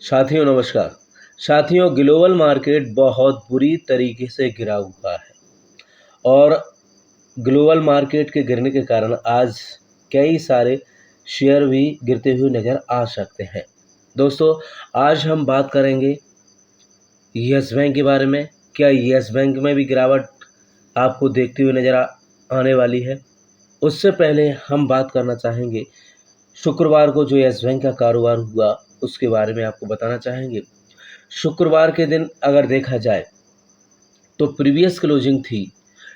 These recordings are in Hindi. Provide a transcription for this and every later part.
साथियों नमस्कार। साथियों ग्लोबल मार्केट बहुत बुरी तरीके से गिरा हुआ है और ग्लोबल मार्केट के गिरने के कारण आज कई सारे शेयर भी गिरते हुए नज़र आ सकते हैं। दोस्तों आज हम बात करेंगे यस बैंक के बारे में। क्या यस बैंक में भी गिरावट आपको देखते हुए नज़र आने वाली है? उससे पहले हम बात करना चाहेंगे शुक्रवार को जो यस बैंक का कारोबार हुआ उसके बारे में आपको बताना चाहेंगे। शुक्रवार के दिन अगर देखा जाए तो प्रीवियस क्लोजिंग थी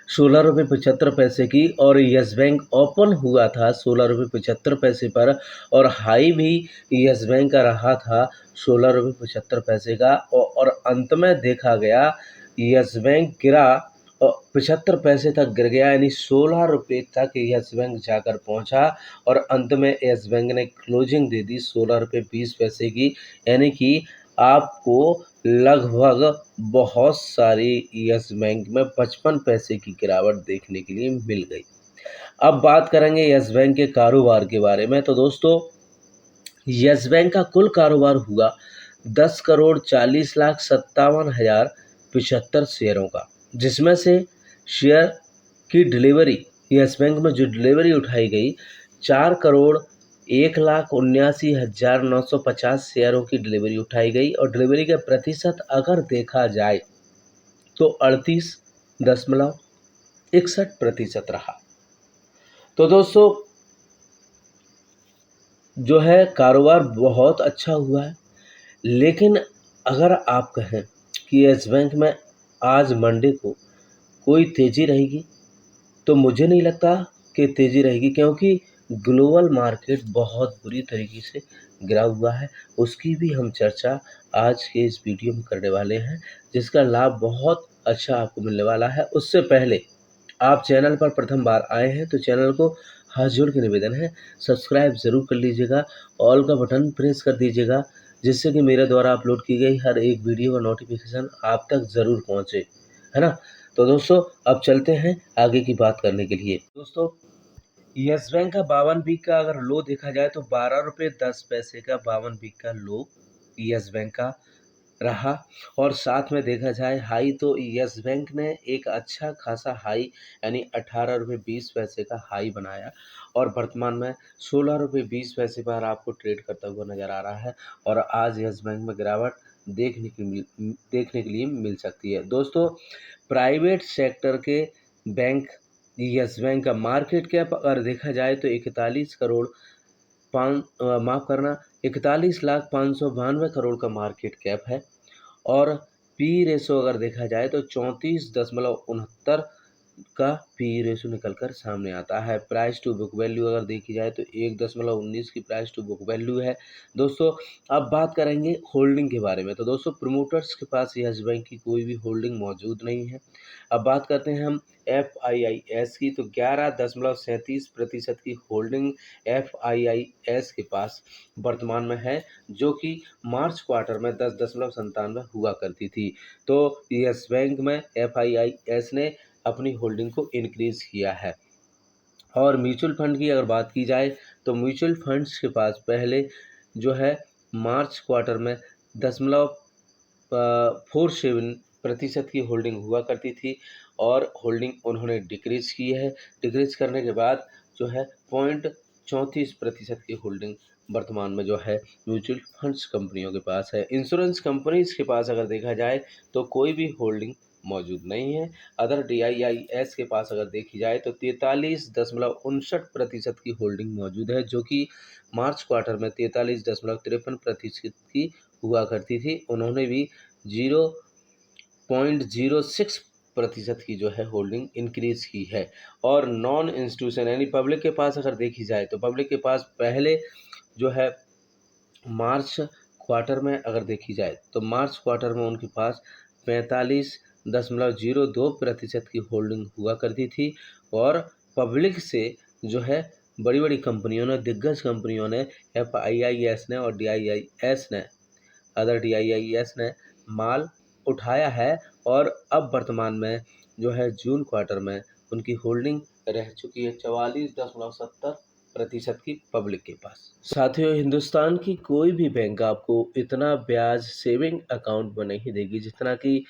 16 रुपये 75 पैसे की और यस बैंक ओपन हुआ था 16 रुपये 75 पैसे पर और हाई भी यस बैंक का रहा था 16 रुपये 75 पैसे का और अंत में देखा गया यस बैंक गिरा और 75 पैसे तक गिर गया, यानी 16 रुपये तक यस बैंक जाकर पहुंचा और अंत में यस बैंक ने क्लोजिंग दे दी 16 रुपये 20 पैसे की, यानी कि आपको लगभग बहुत सारी यस बैंक में 55 पैसे की गिरावट देखने के लिए मिल गई। अब बात करेंगे यस बैंक के कारोबार के बारे में। तो दोस्तों यस बैंक का कुल कारोबार हुआ 10,40,57,075 शेयरों का, जिसमें से शेयर की डिलीवरी यस बैंक में जो डिलीवरी उठाई गई 4,01,79,950 शेयरों की डिलीवरी उठाई गई और डिलीवरी का प्रतिशत अगर देखा जाए तो 38.61% रहा। तो दोस्तों जो है कारोबार बहुत अच्छा हुआ है, लेकिन अगर आप कहें कि यस बैंक में आज मंडे को कोई तेज़ी रहेगी तो मुझे नहीं लगता कि तेज़ी रहेगी, क्योंकि ग्लोबल मार्केट बहुत बुरी तरीके से गिरा हुआ है। उसकी भी हम चर्चा आज के इस वीडियो में करने वाले हैं, जिसका लाभ बहुत अच्छा आपको मिलने वाला है। उससे पहले आप चैनल पर प्रथम बार आए हैं तो चैनल को हाथ जोड़ के निवेदन है सब्सक्राइब ज़रूर कर लीजिएगा, ऑल का बटन प्रेस कर दीजिएगा, जिससे कि मेरे द्वारा अपलोड की गई हर एक वीडियो का नोटिफिकेशन आप तक ज़रूर पहुँचे, है ना। तो दोस्तों अब चलते हैं आगे की बात करने के लिए। दोस्तों यस बैंक का 52 वीक का अगर लो देखा जाए तो 12 रुपये 10 पैसे का 52 वीक का लो यस बैंक का रहा और साथ में देखा जाए हाई तो यस बैंक ने एक अच्छा खासा हाई यानी 18 रुपये 20 पैसे का हाई बनाया और वर्तमान में 16 रुपये 20 पैसे पर आपको ट्रेड करता हुआ नज़र आ रहा है और आज यस बैंक में गिरावट देखने के लिए मिल सकती है। दोस्तों प्राइवेट सेक्टर के बैंक यस बैंक का मार्केट कैप अगर देखा जाए तो 41,592 करोड़ का मार्केट कैप है और पी रेशो अगर देखा जाए तो 34.69 का पी रेशो निकल कर सामने आता है। प्राइस टू बुक वैल्यू अगर देखी जाए तो 1.19 की प्राइस टू बुक वैल्यू है। दोस्तों अब बात करेंगे होल्डिंग के बारे में। तो दोस्तों प्रमोटर्स के पास यस बैंक की कोई भी होल्डिंग मौजूद नहीं है। अब बात करते हैं हम FIIS की, तो 11.37% की होल्डिंग FIIS के पास वर्तमान में है, जो कि मार्च क्वार्टर में 10.97 हुआ करती थी। तो यस बैंक में FIIS ने अपनी होल्डिंग को इंक्रीज किया है। और म्यूचुअल फंड की अगर बात की जाए तो म्यूचुअल फंड्स के पास पहले जो है मार्च क्वार्टर में 0.47% की होल्डिंग हुआ करती थी और होल्डिंग उन्होंने डिक्रीज की है। डिक्रीज करने के बाद जो है 0.34% की होल्डिंग वर्तमान में जो है म्यूचुअल फंड्स कंपनियों के पास है। इंश्योरेंस कंपनीज के पास अगर देखा जाए तो कोई भी होल्डिंग मौजूद नहीं है। अदर DIIS के पास अगर देखी जाए तो 43.59% की होल्डिंग मौजूद है, जो कि मार्च क्वार्टर में 43.53% की हुआ करती थी। उन्होंने भी 0.06% की जो है होल्डिंग इंक्रीज की है। और नॉन इंस्टीट्यूशन यानी पब्लिक के पास अगर देखी जाए तो पब्लिक के पास पहले जो है मार्च क्वार्टर में अगर देखी जाए तो मार्च क्वार्टर में उनके पास 45.02% की होल्डिंग हुआ करती थी और पब्लिक से जो है बड़ी बड़ी कंपनियों ने, दिग्गज कंपनियों ने, FIIS ने और DIIS ने माल उठाया है और अब वर्तमान में जो है जून क्वार्टर में उनकी होल्डिंग रह चुकी है 44.70 प्रतिशत की पब्लिक के पास। साथियों, हिंदुस्तान की कोई भी बैंक आपको इतना ब्याज सेविंग अकाउंट में नहीं देगी जितना कि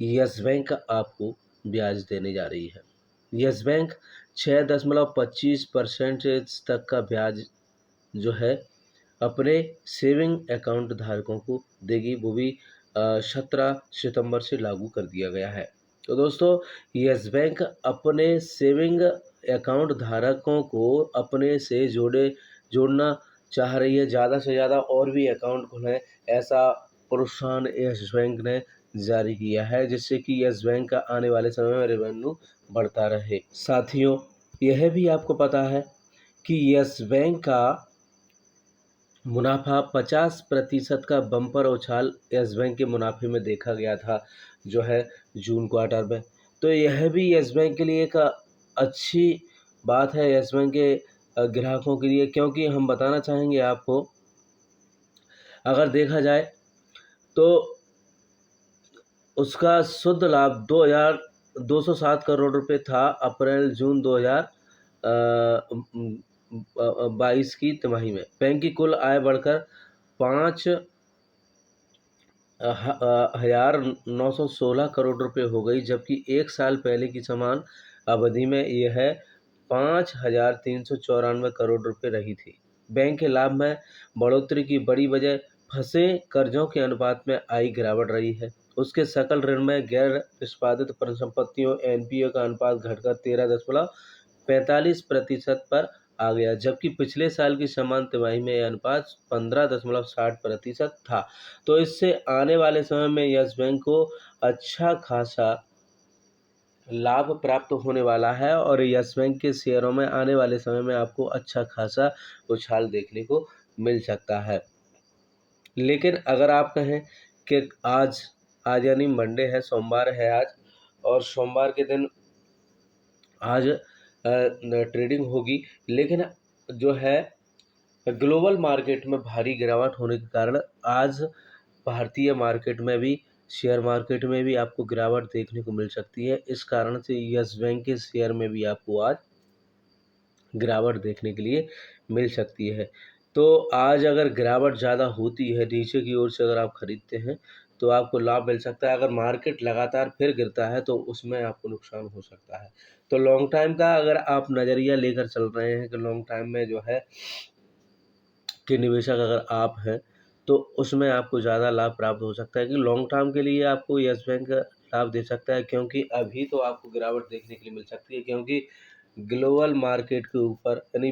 यस बैंक आपको ब्याज देने जा रही है। यस बैंक 6.25% तक का ब्याज जो है अपने सेविंग अकाउंट धारकों को देगी, वो भी 17 सितंबर से लागू कर दिया गया है। तो दोस्तों, यस बैंक अपने सेविंग अकाउंट धारकों को अपने से जोड़ना चाह रही है। ज़्यादा से ज़्यादा और भी अकाउंट खुलें, ऐसा प्रोत्साहन यस बैंक ने जारी किया है, जिससे कि यस बैंक का आने वाले समय में रेवेन्यू बढ़ता रहे। साथियों, यह भी आपको पता है कि यस बैंक का मुनाफा 50% का बम्पर उछाल यस बैंक के मुनाफे में देखा गया था, जो है जून क्वार्टर में। तो यह भी यस बैंक के लिए एक अच्छी बात है, यस बैंक के ग्राहकों के लिए, क्योंकि हम बताना चाहेंगे आपको, अगर देखा जाए तो उसका शुद्ध लाभ 2,207 करोड़ रुपए था अप्रैल जून 2022 की तिमाही में। बैंक की कुल आय बढ़कर 5,916 करोड़ रुपए हो गई, जबकि एक साल पहले की समान अवधि में यह 5,394 करोड़ रुपए रही थी। बैंक के लाभ में बढ़ोतरी की बड़ी वजह फंसे कर्जों के अनुपात में आई गिरावट रही है। उसके सकल ऋण में गैर निष्पादित परिसंपत्तियों एनपीए का अनुपात घटकर 13.45% पर आ गया, जबकि पिछले साल की समान तिमाही में यह अनुपात 15.60% था। तो इससे आने वाले समय में यस बैंक को अच्छा खासा लाभ प्राप्त होने वाला है और यस बैंक के शेयरों में आने वाले समय में आपको अच्छा खासा उछाल देखने को मिल सकता है। लेकिन अगर आप कहें कि आज यानी मंडे है, सोमवार है आज, और सोमवार के दिन आज ट्रेडिंग होगी, लेकिन जो है ग्लोबल मार्केट में भारी गिरावट होने के कारण आज भारतीय मार्केट में भी, शेयर मार्केट में भी आपको गिरावट देखने को मिल सकती है। इस कारण से यस बैंक के शेयर में भी आपको आज गिरावट देखने के लिए मिल सकती है। तो आज अगर गिरावट ज़्यादा होती है, नीचे की ओर से अगर आप खरीदते हैं तो आपको लाभ मिल सकता है। अगर मार्केट लगातार फिर गिरता है तो उसमें आपको नुकसान हो सकता है। तो लॉन्ग टाइम का अगर आप नज़रिया लेकर चल रहे हैं कि लॉन्ग टाइम में जो है कि निवेशक अगर आप हैं, तो उसमें आपको ज़्यादा लाभ प्राप्त हो सकता है कि लॉन्ग टर्म के लिए आपको यस बैंक लाभ दे सकता है, क्योंकि अभी तो आपको गिरावट देखने के लिए मिल सकती है, क्योंकि ग्लोबल मार्केट के ऊपर यानी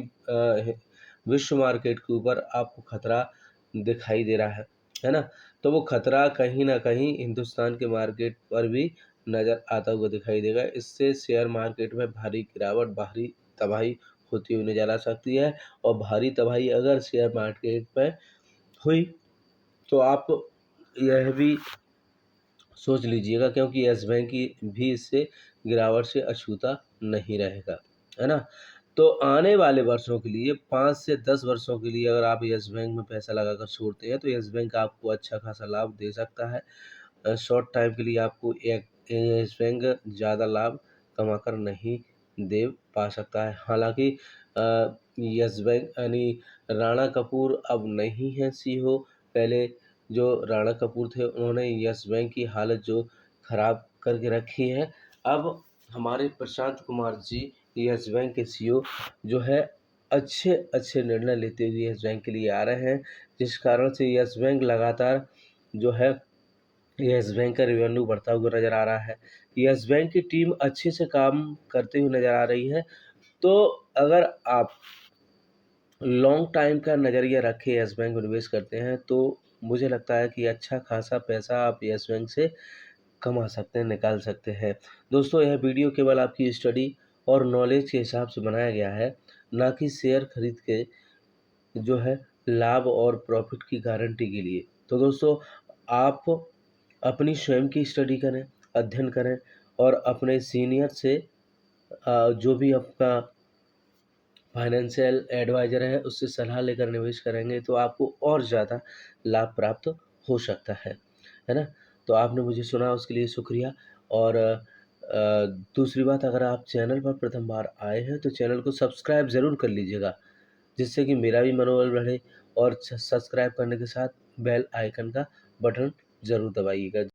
विश्व मार्केट के ऊपर आपको खतरा दिखाई दे रहा है ना। तो वो खतरा कहीं ना कहीं हिंदुस्तान के मार्केट पर भी नज़र आता हुआ दिखाई देगा। इससे शेयर मार्केट में भारी गिरावट, भारी तबाही होती हुई नज़र आ सकती है। और भारी तबाही अगर शेयर मार्केट में हुई तो आप यह भी सोच लीजिएगा, क्योंकि यस बैंक की भी इससे गिरावट से अछूता नहीं रहेगा, है ना। तो आने वाले वर्षों के लिए 5 से 10 वर्षों के लिए अगर आप यस बैंक में पैसा लगाकर छोड़ते हैं तो यस बैंक आपको अच्छा खासा लाभ दे सकता है। शॉर्ट टाइम के लिए आपको एक यस बैंक ज़्यादा लाभ कमाकर नहीं दे पा सकता है। हालांकि यस बैंक यानी राणा कपूर अब नहीं है सीईओ। पहले जो राणा कपूर थे उन्होंने यस बैंक की हालत जो खराब करके रखी है, अब हमारे प्रशांत कुमार जी यस बैंक के सीईओ जो है अच्छे अच्छे निर्णय लेते हुए यस बैंक के लिए आ रहे हैं, जिस कारण से यस बैंक लगातार जो है यस बैंक का रेवेन्यू बढ़ता हुआ नज़र आ रहा है। यस बैंक की टीम अच्छे से काम करते हुए नज़र आ रही है। तो अगर आप लॉन्ग टाइम का नज़रिया रख के यस बैंक में निवेश करते हैं तो मुझे लगता है कि अच्छा खासा पैसा आप यस बैंक से कमा सकते हैं, निकाल सकते हैं। दोस्तों, यह वीडियो केवल आपकी स्टडी और नॉलेज के हिसाब से बनाया गया है, ना कि शेयर खरीद के जो है लाभ और प्रॉफिट की गारंटी के लिए। तो दोस्तों, आप अपनी स्वयं की स्टडी करें, अध्ययन करें और अपने सीनियर से जो भी आपका फाइनेंशियल एडवाइज़र है उससे सलाह लेकर निवेश करेंगे तो आपको और ज़्यादा लाभ प्राप्त हो सकता है ना? तो आपने मुझे सुना उसके लिए शुक्रिया। और दूसरी बात, अगर आप चैनल पर प्रथम बार आए हैं तो चैनल को सब्सक्राइब ज़रूर कर लीजिएगा, जिससे कि मेरा भी मनोबल बढ़े और सब्सक्राइब करने के साथ बेल आइकन का बटन ज़रूर दबाइएगा।